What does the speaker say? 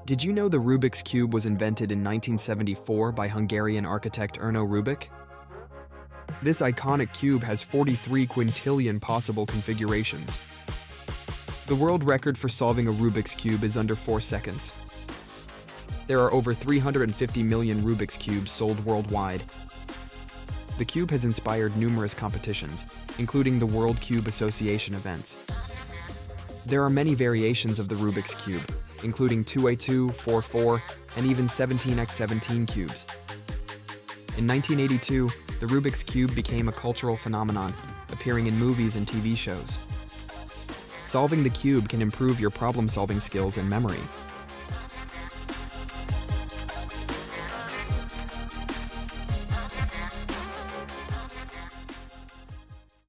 Did you know the Rubik's Cube was invented in 1974 by Hungarian architect Erno Rubik? This iconic cube has 43 quintillion possible configurations. The world record for solving a Rubik's Cube is under 4 seconds. There are over 350 million Rubik's Cubes sold worldwide. The cube has inspired numerous competitions, including the World Cube Association events. There are many variations of the Rubik's Cube, including 2x2, 4x4, and even 17x17 cubes. In 1982, the Rubik's Cube became a cultural phenomenon, appearing in movies and TV shows. Solving the cube can improve your problem-solving skills and memory,